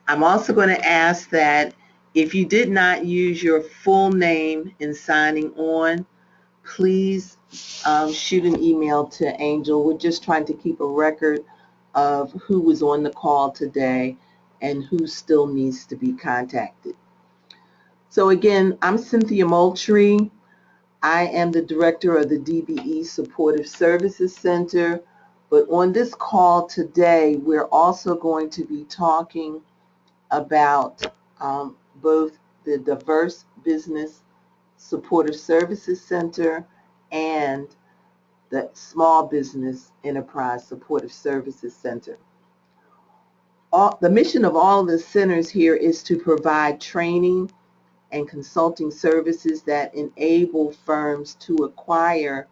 I'm also going to ask that if you did not use your full name in signing on, please shoot an email to Angel. We're just trying to keep a record of who was on the call today and who still needs to be contacted. So again, I'm Cynthia Moultrie. I am the director of the DBE Supportive Services Center. But on this call today, we're also going to be talking about both the Diverse Business Supportive Services Center and the Small Business Enterprise Supportive Services Center. The mission of all of the centers here is to provide training and consulting services that enable firms to acquire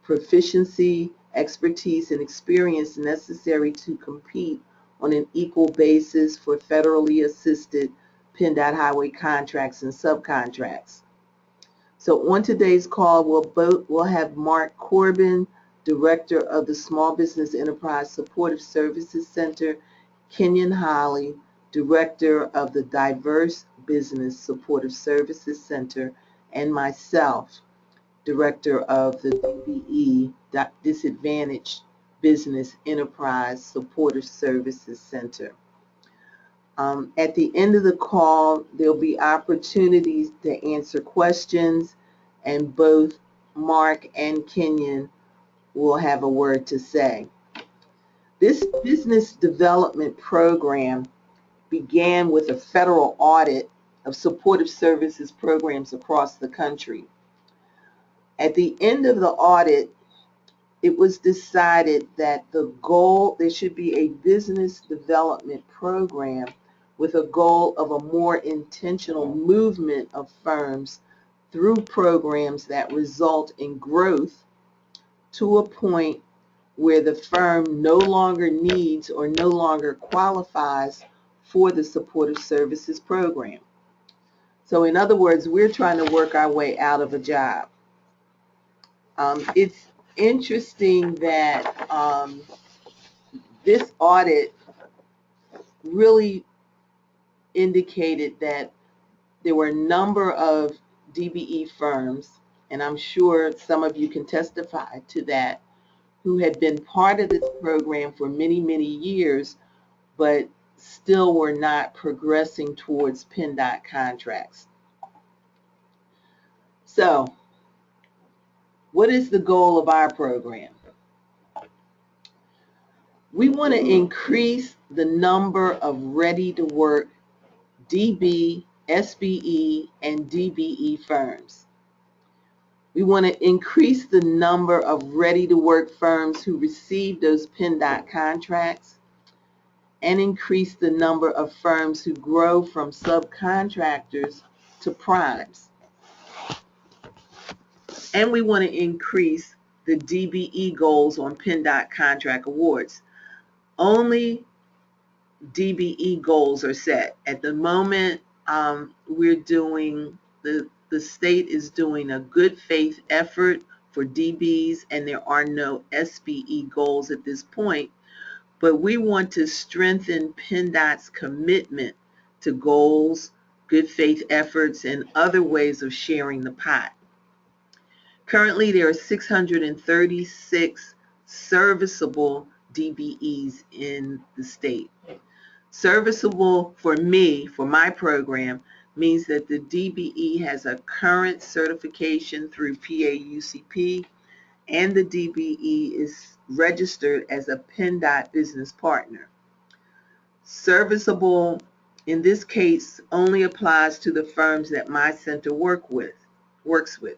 proficiency, expertise, and experience necessary to compete on an equal basis for federally assisted PennDOT highway contracts and subcontracts. So on today's call, we'll have Mark Corbin, Director of the Small Business Enterprise Supportive Services Center, Kenyon Holly, Director of the Diverse Business Supportive Services Center, and myself, Director of the DBE, Disadvantaged Business Enterprise Supportive Services Center. At the end of the call, there'll be opportunities to answer questions, and both Mark and Kenyon will have a word to say. This business development program began with a federal audit of supportive services programs across the country. At the end of the audit, it was decided that there should be a business development program with a goal of a more intentional movement of firms through programs that result in growth to a point where the firm no longer needs or no longer qualifies for the supportive services program. So in other words, we're trying to work our way out of a job. It's interesting that this audit really indicated that there were a number of DBE firms, and I'm sure some of you can testify to that, who had been part of this program for many, many years, but still were not progressing towards PennDOT contracts. So, what is the goal of our program? We want to increase the number of ready-to-work DB, SBE, and DBE firms. We want to increase the number of ready-to-work firms who receive those PennDOT contracts and increase the number of firms who grow from subcontractors to primes. And we want to increase the DBE goals on PennDOT contract awards. Only DBE goals are set. At the moment, the state is doing a good faith effort for DBs, and there are no SBE goals at this point. But we want to strengthen PennDOT's commitment to goals, good faith efforts, and other ways of sharing the pot. Currently, there are 636 serviceable DBEs in the state. Serviceable for me, for my program, means that the DBE has a current certification through PAUCP, and the DBE is registered as a PennDOT business partner. Serviceable, in this case, only applies to the firms that my center works with.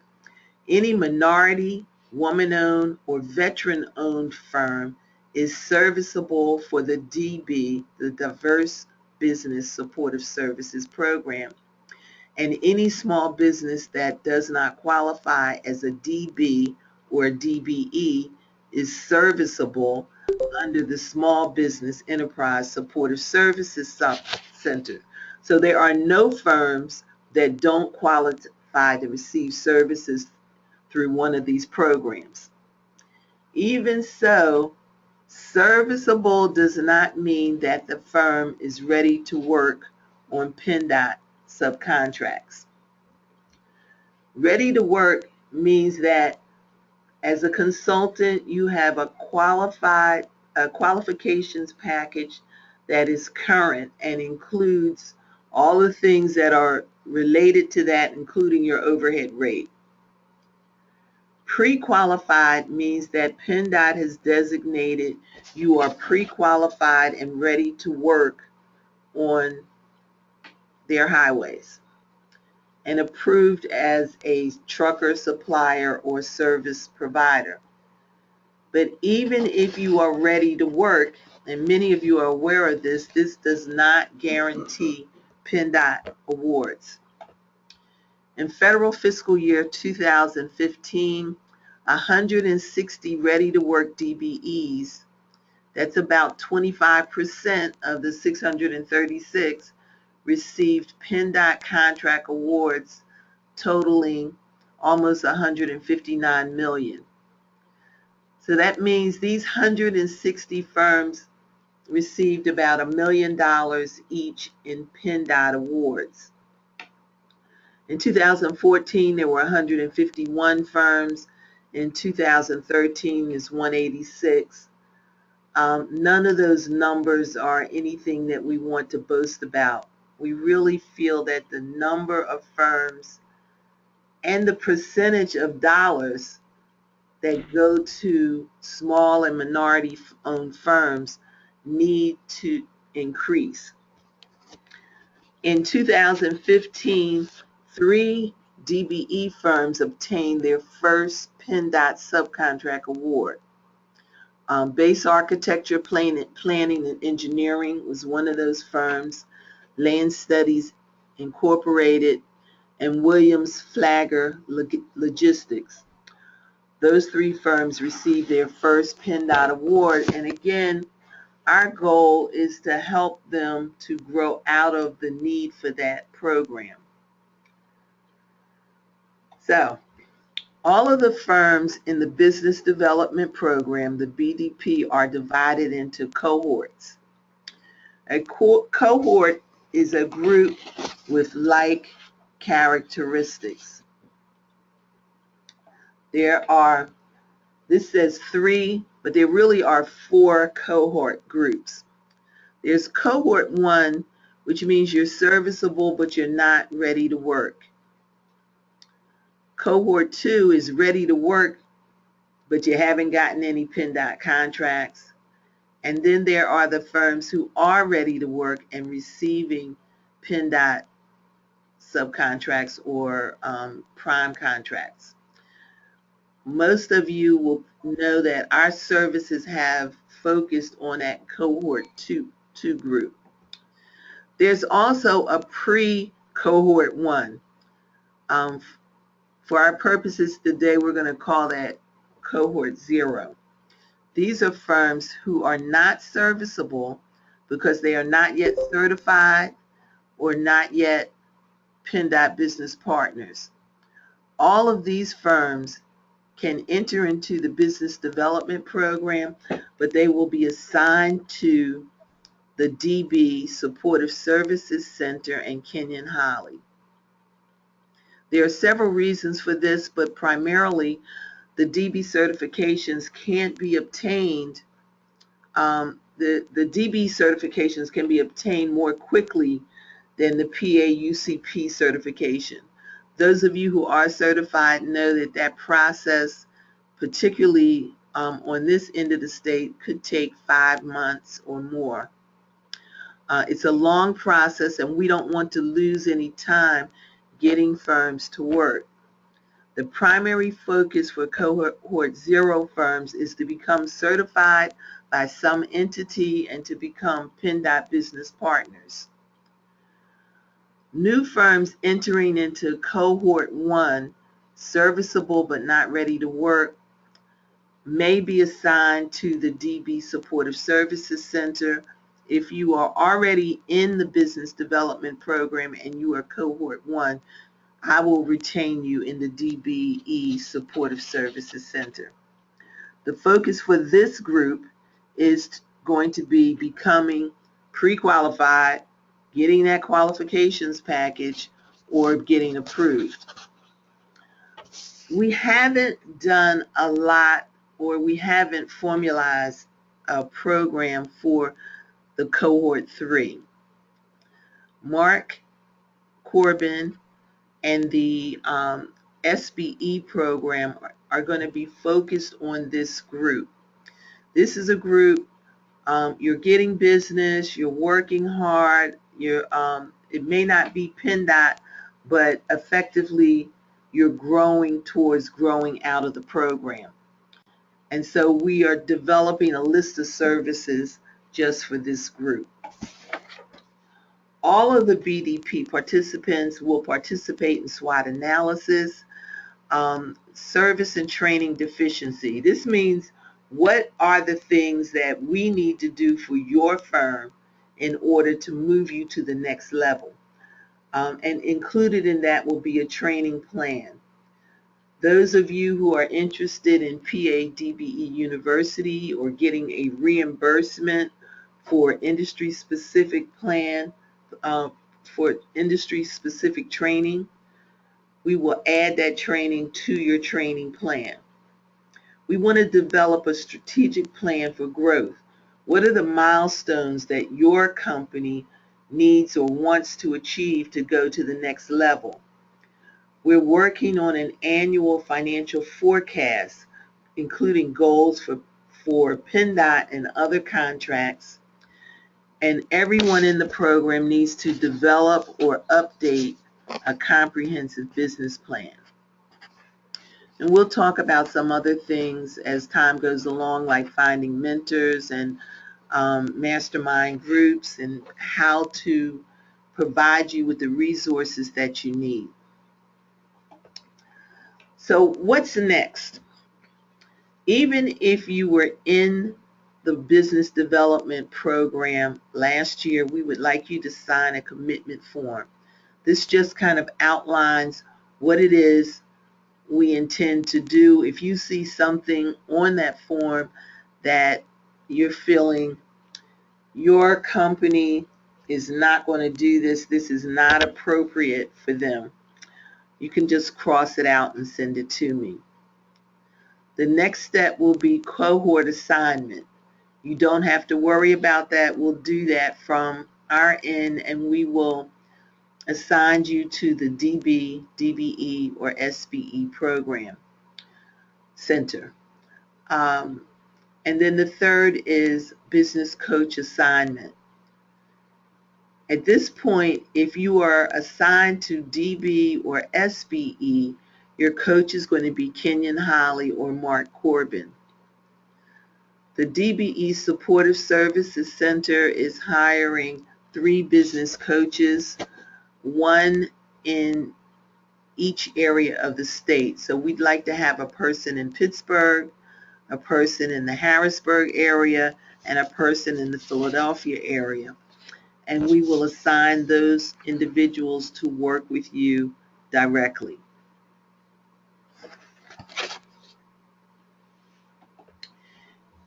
Any minority, woman-owned, or veteran-owned firm is serviceable for the DB, the Diverse Business Supportive Services Program. And any small business that does not qualify as a DB or a DBE is serviceable under the Small Business Enterprise Supportive Services Center. So there are no firms that don't qualify to receive services through one of these programs. Even so, Serviceable does not mean that the firm is ready to work on PennDOT subcontracts. Ready to work means that as a consultant, you have a qualifications package that is current and includes all the things that are related to that, including your overhead rate. Pre-qualified means that PennDOT has designated you are pre-qualified and ready to work on their highways and approved as a trucker, supplier, or service provider. But even if you are ready to work, and many of you are aware of this, this does not guarantee PennDOT awards. In federal fiscal year 2015, 160 ready-to-work DBEs, that's about 25% of the 636, received PennDOT contract awards totaling almost $159 million. So that means these 160 firms received about $1 million each in PennDOT awards. In 2014, there were 151 firms. In 2013, is 186. None of those numbers are anything that we want to boast about. We really feel that the number of firms and the percentage of dollars that go to small and minority-owned firms need to increase. In 2015, 3 DBE firms obtained their first PennDOT subcontract award. Base Architecture, Planning and Engineering was one of those firms, Land Studies Incorporated, and Williams Flagger Logistics. Those 3 firms received their first PennDOT award, and again, our goal is to help them to grow out of the need for that program. So, all of the firms in the Business Development Program, the BDP, are divided into cohorts. A cohort is a group with like characteristics. This says 3, but there really are 4 cohort groups. There's cohort 1, which means you're serviceable but you're not ready to work. Cohort 2 is ready to work, but you haven't gotten any PennDOT contracts. And then there are the firms who are ready to work and receiving PennDOT subcontracts or prime contracts. Most of you will know that our services have focused on that cohort 2 group. There's also a pre-cohort 1. For our purposes today, we're going to call that cohort 0. These are firms who are not serviceable because they are not yet certified or not yet PennDOT business partners. All of these firms can enter into the business development program, but they will be assigned to the DB Supportive Services Center in Kenyon Holly. There are several reasons for this, but primarily the DB certifications can't be obtained. The DB certifications can be obtained more quickly than the PAUCP certification. Those of you who are certified know that that process, particularly on this end of the state, could take 5 months or more. It's a long process, and we don't want to lose any time getting firms to work. The primary focus for cohort 0 firms is to become certified by some entity and to become PennDOT business partners. New firms entering into cohort 1, serviceable but not ready to work, may be assigned to the DB Supportive Services Center. If you are already in the business development program and you are cohort 1, I will retain you in the DBE Supportive Services Center. The focus for this group is going to be becoming pre-qualified, getting that qualifications package, or getting approved. We haven't done a lot, or we haven't formalized a program for the cohort 3. Mark Corbin and the SBE program are going to be focused on this group. This is a group, you're getting business, you're working hard, it may not be PennDOT, but effectively you're growing towards growing out of the program. And so we are developing a list of services just for this group. All of the BDP participants will participate in SWOT analysis, service and training deficiency. This means what are the things that we need to do for your firm in order to move you to the next level. And included in that will be a training plan. Those of you who are interested in PADBE University or getting a reimbursement for industry-specific plan, for industry-specific training, we will add that training to your training plan. We want to develop a strategic plan for growth. What are the milestones that your company needs or wants to achieve to go to the next level? We're working on an annual financial forecast, including goals for PennDOT and other contracts. And everyone in the program needs to develop or update a comprehensive business plan. And we'll talk about some other things as time goes along, like finding mentors and mastermind groups and how to provide you with the resources that you need. So what's next? Even if you were in the business development program last year, we would like you to sign a commitment form. This just kind of outlines what it is we intend to do. If you see something on that form that you're feeling your company is not going to do this, this is not appropriate for them, you can just cross it out and send it to me. The next step will be cohort assignment. You don't have to worry about that. We'll do that from our end, and we will assign you to the DB, DBE, or SBE program center. And then the third is business coach assignment. At this point, if you are assigned to DB or SBE, your coach is going to be Kenyon Holly or Mark Corbin. The DBE Supportive Services Center is hiring 3 business coaches, 1 in each area of the state. So we'd like to have a person in Pittsburgh, a person in the Harrisburg area, and a person in the Philadelphia area. And we will assign those individuals to work with you directly.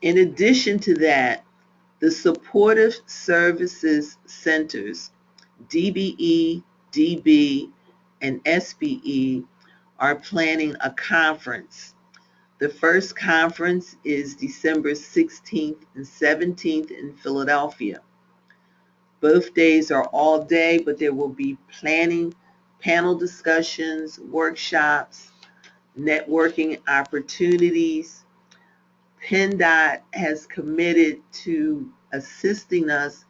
In addition to that, the Supportive Services Centers, DBE, DB, and SBE, are planning a conference. The first conference is December 16th and 17th in Philadelphia. Both days are all day, but there will be planning, panel discussions, workshops, networking opportunities. PennDOT has committed to assisting us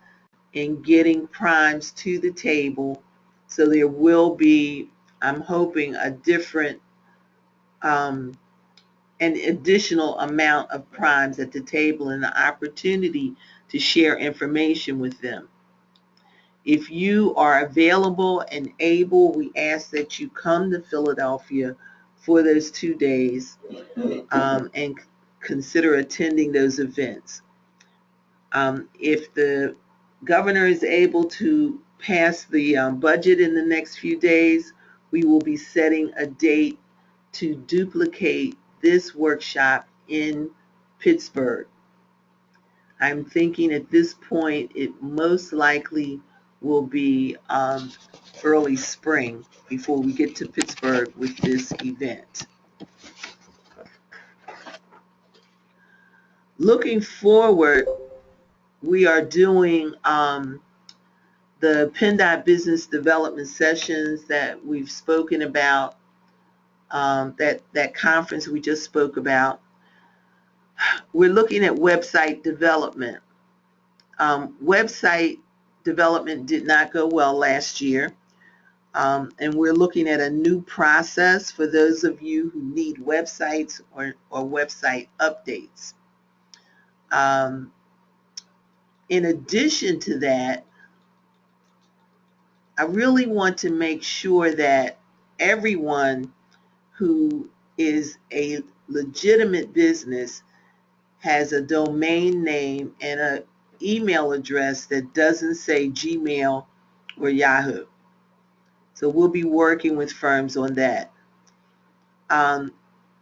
in getting primes to the table, so there will be, I'm hoping, a different, an additional amount of primes at the table and the opportunity to share information with them. If you are available and able, we ask that you come to Philadelphia for those 2 days and consider attending those events. If the governor is able to pass the budget in the next few days, we will be setting a date to duplicate this workshop in Pittsburgh. I'm thinking at this point it most likely will be early spring before we get to Pittsburgh with this event. Looking forward, we are doing the PennDOT business development sessions that we've spoken about, that conference we just spoke about. We're looking at website development. Website development did not go well last year, and we're looking at a new process for those of you who need websites or website updates. In addition to that, I really want to make sure that everyone who is a legitimate business has a domain name and an email address that doesn't say Gmail or Yahoo. So we'll be working with firms on that.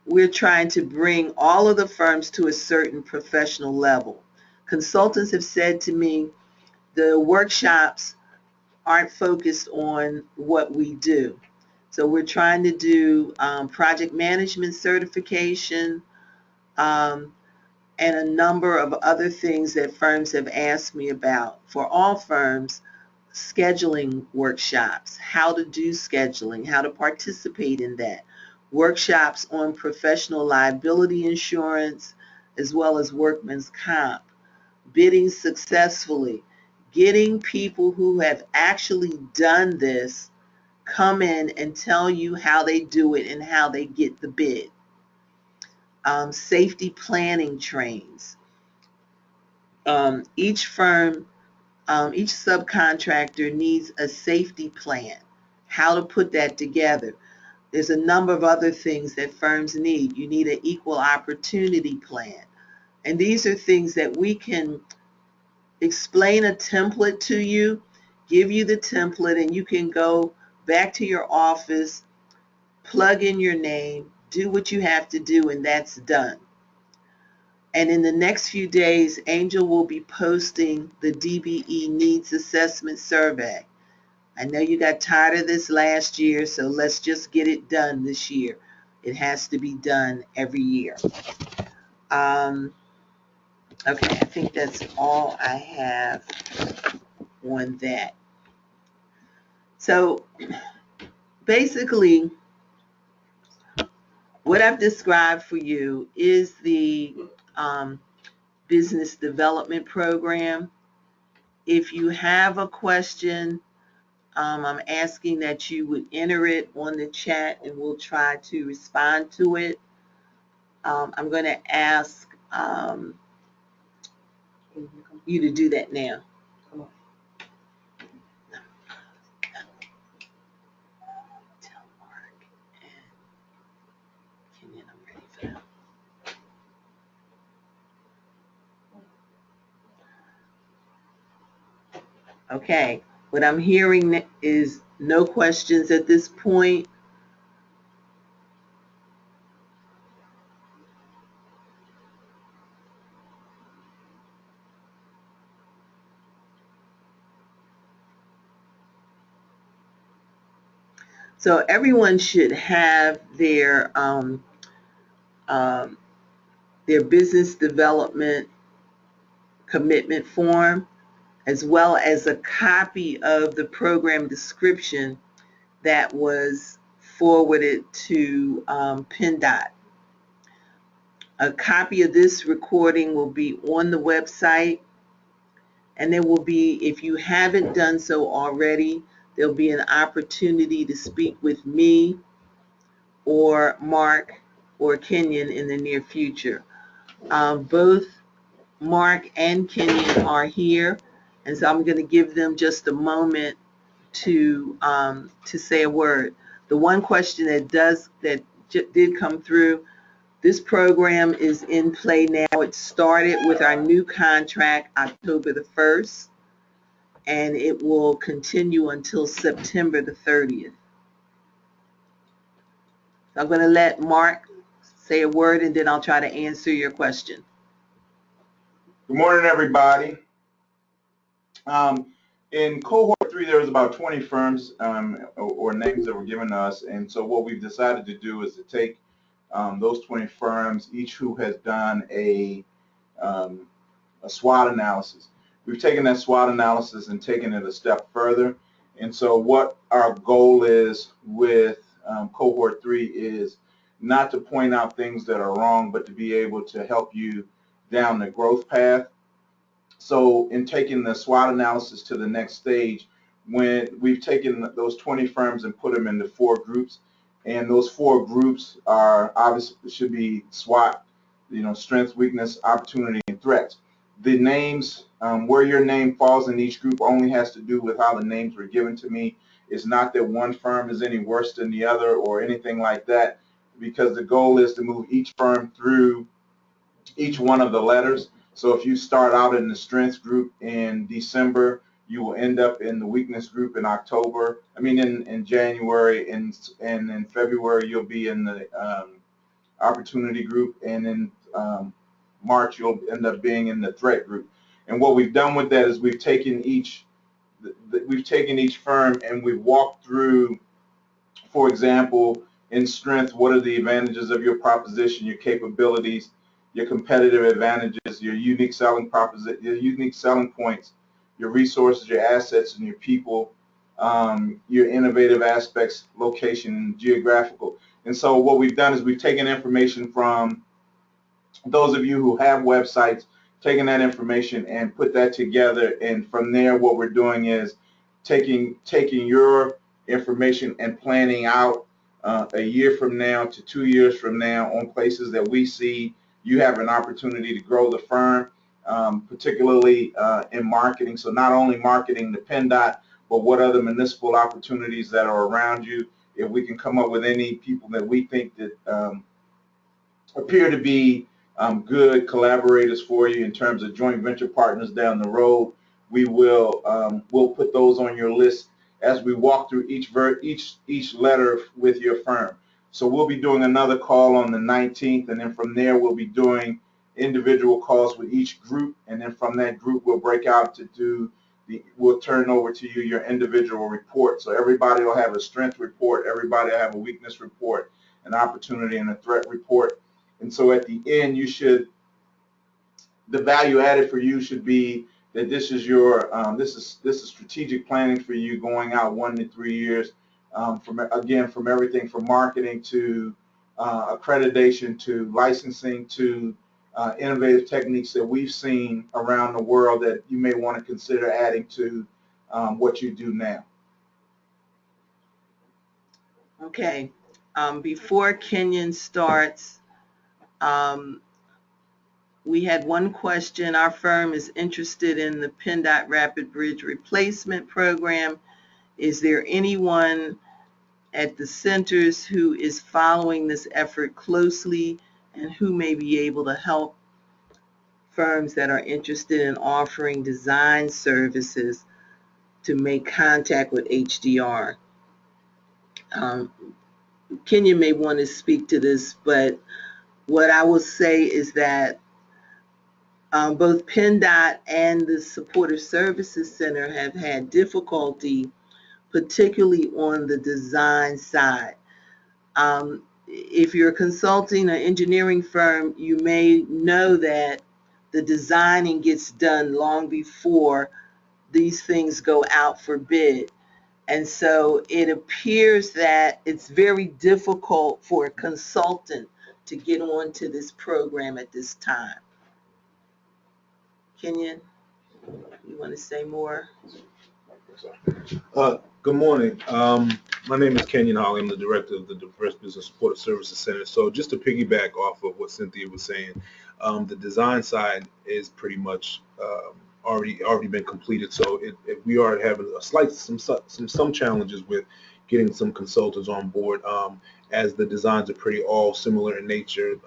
We're trying to bring all of the firms to a certain professional level. Consultants have said to me the workshops aren't focused on what we do. So we're trying to do project management certification, and a number of other things that firms have asked me about. For all firms, scheduling workshops, how to do scheduling, how to participate in that. Workshops on professional liability insurance, as well as workman's comp. Bidding successfully. Getting people who have actually done this come in and tell you how they do it and how they get the bid. Safety planning trains. Each firm, each subcontractor needs a safety plan, how to put that together. There's a number of other things that firms need. You need an equal opportunity plan. And these are things that we can explain a template to you, give you the template, and you can go back to your office, plug in your name, do what you have to do, and that's done. And in the next few days, Angel will be posting the DBE Needs Assessment Survey. I know you got tired of this last year, so let's just get it done this year. It has to be done every year. Okay, I think that's all I have on that. So basically, what I've described for you is the business development program. If you have a question, I'm asking that you would enter it on the chat and we'll try to respond to it. I'm going to ask you to do that now. Come on. Tell Mark and Kenyon I'm ready for them. Okay, what I'm hearing is no questions at this point. So everyone should have their business development commitment form, as well as a copy of the program description that was forwarded to PennDOT. A copy of this recording will be on the website, and there will be, if you haven't done so already, there'll be an opportunity to speak with me or Mark or Kenyon in the near future. Both Mark and Kenyon are here, and so I'm going to give them just a moment to say a word. The one question that did come through, this program is in play now. It started with our new contract October the 1st, and it will continue until September the 30th. So I'm going to let Mark say a word, and then I'll try to answer your question. Good morning, everybody. Um, in cohort 3, there was about 20 firms or names that were given to us, and so what we've decided to do is to take those 20 firms, each who has done um, a SWOT analysis. We've taken that SWOT analysis and taken it a step further, and so what our goal is with cohort 3 is not to point out things that are wrong, but to be able to help you down the growth path. So in taking the SWOT analysis to the next stage, when we've taken those 20 firms and put them into 4 groups, and those 4 groups are obviously should be SWOT, strengths, weakness, opportunity, and threats. The names, where your name falls in each group only has to do with how the names were given to me. It's not that one firm is any worse than the other or anything like that, because the goal is to move each firm through each one of the letters. So if you start out in the strengths group in December, you will end up in the weakness group in October. I mean, in January, and in February, you'll be in the opportunity group, and in March, you'll end up being in the threat group. And what we've done with that is we've taken each firm and we've walked through, for example, in strength, what are the advantages of your proposition, your capabilities, your competitive advantages, your unique selling points, your resources, your assets, and your people, your innovative aspects, location, and geographical. And so what we've done is we've taken information from those of you who have websites, taking that information and put that together, and from there what we're doing is taking your information and planning out a year from now to 2 years from now on places that we see you have an opportunity to grow the firm, particularly in marketing. So not only marketing the PennDOT, but what other municipal opportunities that are around you. If we can come up with any people that we think that appear to be good collaborators for you in terms of joint venture partners down the road, we will we'll put those on your list as we walk through each letter with your firm. So we'll be doing another call on the 19th, and then from there we'll be doing individual calls with each group, and then from that group we'll break out to do we'll turn over to you your individual report. So everybody will have a strength report, everybody will have a weakness report, an opportunity and a threat report. And so at the end, the value added for you should be that this is your this is strategic planning for you going out 1 to 3 years, from everything from marketing to accreditation to licensing to innovative techniques that we've seen around the world that you may want to consider adding to what you do now. Okay. Before Kenyon starts, we had one question. Our firm is interested in the PennDOT Rapid Bridge Replacement Program. Is there anyone at the centers who is following this effort closely and who may be able to help firms that are interested in offering design services to make contact with HDR? Kenya may want to speak to this, but what I will say is that both PennDOT and the Supportive Services Center have had difficulty, particularly on the design side. If you're a consulting or engineering firm, you may know that the designing gets done long before these things go out for bid. And so it appears that it's very difficult for a consultant to get onto this program at this time. Kenyon, you want to say more? Good morning. My name is Kenyon Holly. I'm the director of the Diverse Business Supportive Services Center. So just to piggyback off of what Cynthia was saying, the design side is pretty much already been completed. So we are having some challenges with getting some consultants on board, as the designs are pretty all similar in nature,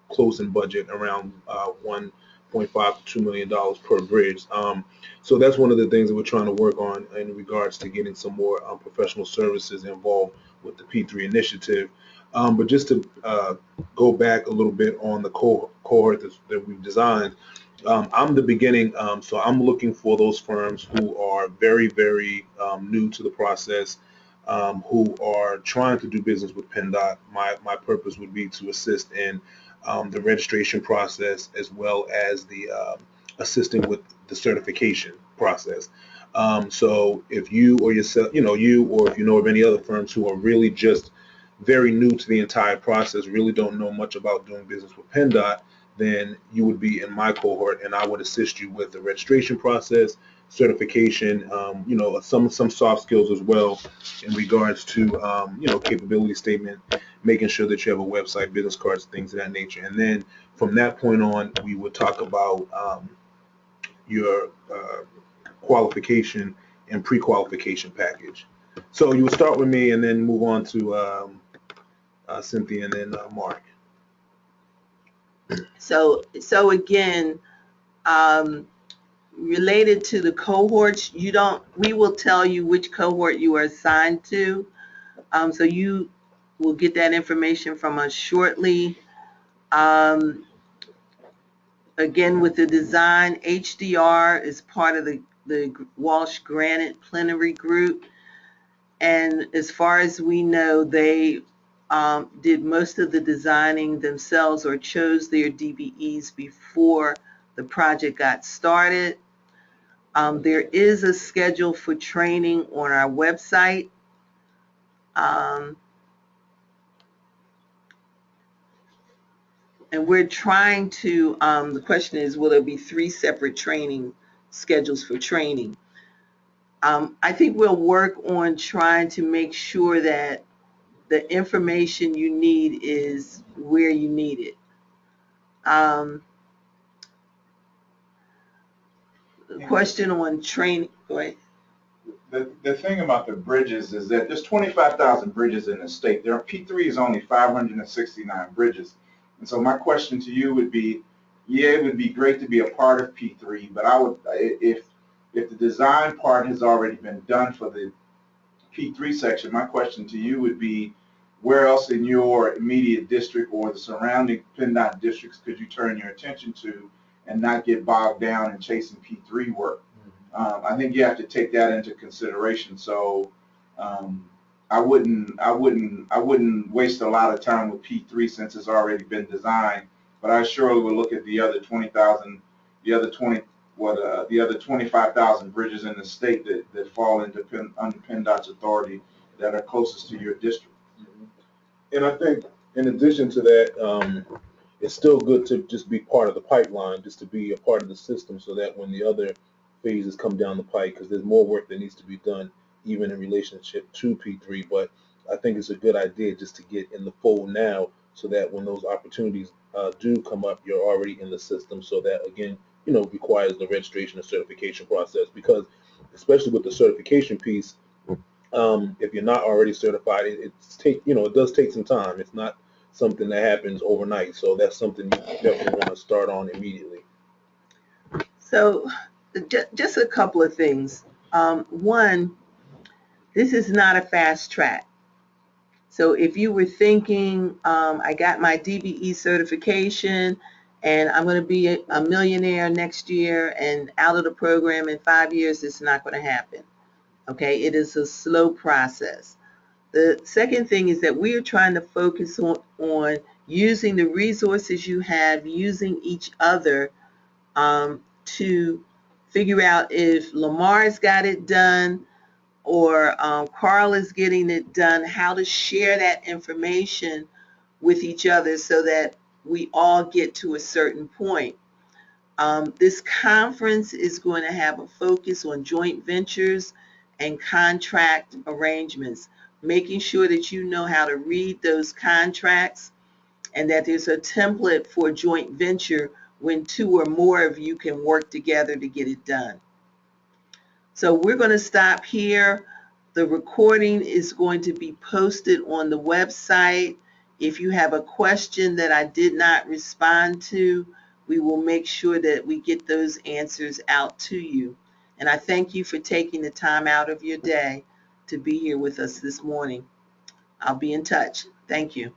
close in budget around $1.5 to $2 million per bridge. So that's one of the things that we're trying to work on in regards to getting some more professional services involved with the P3 initiative. But just to go back a little bit on the cohort that we've designed, I'm the beginning, so I'm looking for those firms who are very, very new to the process, who are trying to do business with PennDOT. My purpose would be to assist in the registration process as well as the assisting with the certification process. So if you or yourself, you or if you know of any other firms who are really just very new to the entire process, really don't know much about doing business with PennDOT, then you would be in my cohort, and I would assist you with the registration process, certification, some soft skills as well in regards to capability statement, making sure that you have a website, business cards, things of that nature. And then from that point on, we would talk about your qualification and pre-qualification package. So you would start with me and then move on to Cynthia and then Mark. So again, related to the cohorts, we will tell you which cohort you are assigned to. So you will get that information from us shortly. Again, with the design, HDR is part of the Walsh Granite Plenary Group. And as far as we know, they did most of the designing themselves or chose their DBEs before the project got started. There is a schedule for training on our website. And we're trying to, the question is, will there be 3 separate training schedules for training? I think we'll work on trying to make sure that the information you need is where you need it. Question on training, go ahead. The thing about the bridges is that there's 25,000 bridges in the state. There are P3 is only 569 bridges. And so my question to you would be, yeah, it would be great to be a part of P3, but I would, if the design part has already been done for the P3 section, my question to you would be, where else in your immediate district or the surrounding PennDOT districts could you turn your attention to and not get bogged down in chasing P3 work? I think you have to take that into consideration. So I wouldn't waste a lot of time with P3 since it's already been designed. But I surely would look at the other 20,000, the other 25,000 bridges in the state that fall under PennDOT's authority that are closest to your district. And I think in addition to that, it's still good to just be part of the pipeline, just to be a part of the system so that when the other phases come down the pike, because there's more work that needs to be done even in relationship to P3, but I think it's a good idea just to get in the fold now so that when those opportunities do come up, you're already in the system, so that again, requires the registration and certification process, because especially with the certification piece, if you're not already certified, it does take some time. It's not something that happens overnight, so that's something you definitely want to start on immediately. So just a couple of things. One, this is not a fast track. So if you were thinking, I got my DBE certification and I'm going to be a millionaire next year and out of the program in 5 years, it's not going to happen. Okay, it is a slow process. The second thing is that we are trying to focus on using the resources you have, using each other to figure out if Lamar's got it done or Carl is getting it done, how to share that information with each other so that we all get to a certain point. This conference is going to have a focus on joint ventures and contract arrangements, making sure that you know how to read those contracts and that there's a template for joint venture when 2 or more of you can work together to get it done. So we're going to stop here. The recording is going to be posted on the website. If you have a question that I did not respond to, we will make sure that we get those answers out to you. And I thank you for taking the time out of your day to be here with us this morning. I'll be in touch. Thank you.